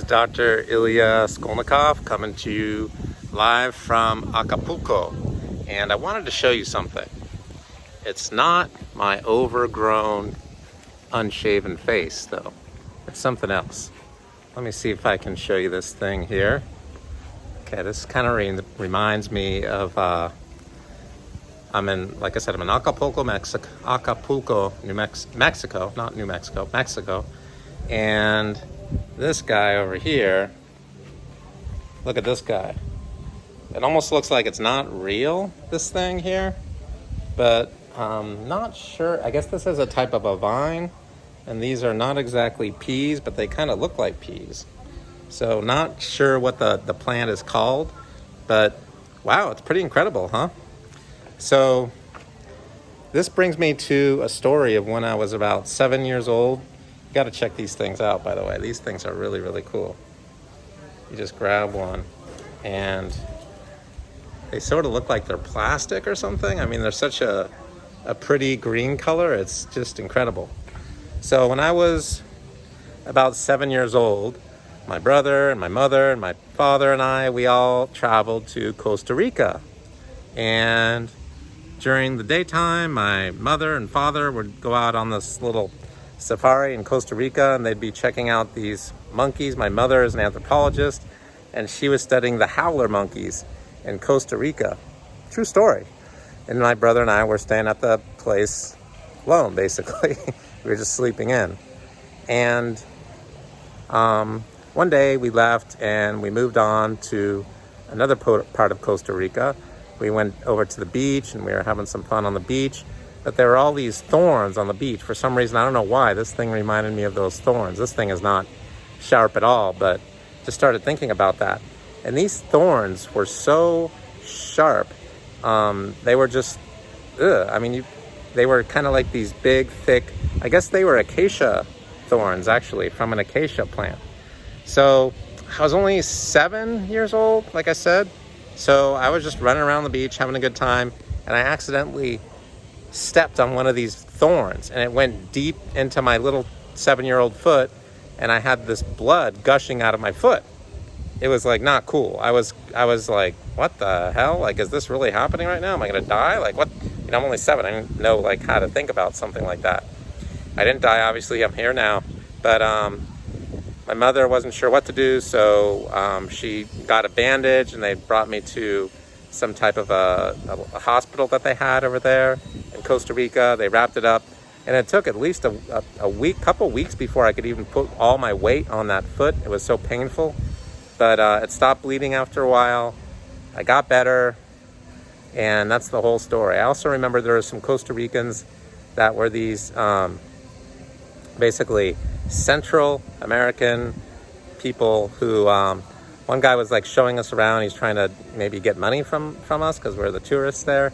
Dr. Ilya Skolnikoff coming to you live from Acapulco, and I wanted to show you something. It's not my overgrown, unshaven face, though. It's something else. Let me see if I can show you this thing here. Okay, this kind of reminds me of, I'm in Acapulco, Mexico. Acapulco, Mexico, not New Mexico, Mexico. And this guy over here, look at this guy. It almost looks like it's not real, this thing here, but not sure. I guess this is a type of a vine, and these are not exactly peas, but they kind of look like peas. So not sure what the plant is called, but wow, it's pretty incredible, huh? So this brings me to a story of when I was about 7 years old. You got to check these things out, by the way. These things are really, really cool. You just grab one, and they sort of look like they're plastic or something. I mean, they're such a pretty green color. It's just incredible. So when I was about 7 years old, my brother and my mother and my father and I, we all traveled to Costa Rica. And during the daytime, my mother and father would go out on this little safari in Costa Rica, and they'd be checking out these monkeys. My mother is an anthropologist, and she was studying the howler monkeys in Costa Rica. True story. And my brother and I were staying at the place alone, basically. We were just sleeping in. And one day we left and we moved on to another part of Costa Rica. We went over to the beach and we were having some fun on the beach. But there were all these thorns on the beach. For some reason, I don't know why, this thing reminded me of those thorns. This thing is not sharp at all, but just started thinking about that. And these thorns were so sharp. They were just, they were kind of like these big, thick, I guess they were acacia thorns, actually, from an acacia plant. So I was only 7 years old, like I said. So I was just running around the beach, having a good time, and I accidentally stepped on one of these thorns, and it went deep into my little 7-year-old foot, and I had this blood gushing out of my foot. It was like not cool. I was like, what the hell? Like, is this really happening right now? Am I gonna die? Like, what? You know, I'm only 7. I didn't know like how to think about something like that. I didn't die, obviously. I'm here now, but my mother wasn't sure what to do, so she got a bandage, and they brought me to some type of a hospital that they had over there in Costa Rica. They wrapped it up, and it took at least a week, couple weeks before I could even put all my weight on that foot. It was so painful, but it stopped bleeding after a while. I got better, and that's the whole story. I also remember there were some Costa Ricans that were these basically Central American people who one guy was like showing us around. He's trying to maybe get money from us because we're the tourists there.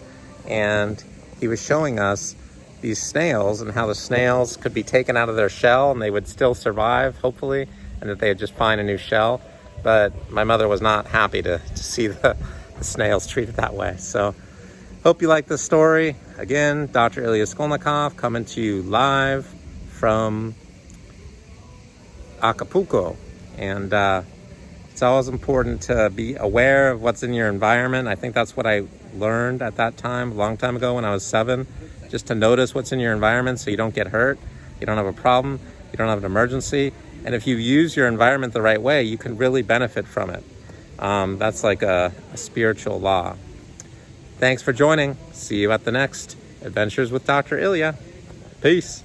And he was showing us these snails and how the snails could be taken out of their shell and they would still survive, hopefully, and that they would just find a new shell. But my mother was not happy to see the snails treated that way. So hope you like this story. Again, Dr. Ilya Skolnikoff coming to you live from Acapulco. And it's always important to be aware of what's in your environment. I think that's what I learned at that time, a long time ago when I was 7, just to notice what's in your environment so you don't get hurt, you don't have a problem, you don't have an emergency. And if you use your environment the right way, you can really benefit from it. That's like a spiritual law. Thanks for joining. See you at the next Adventures with Dr. Ilya. Peace.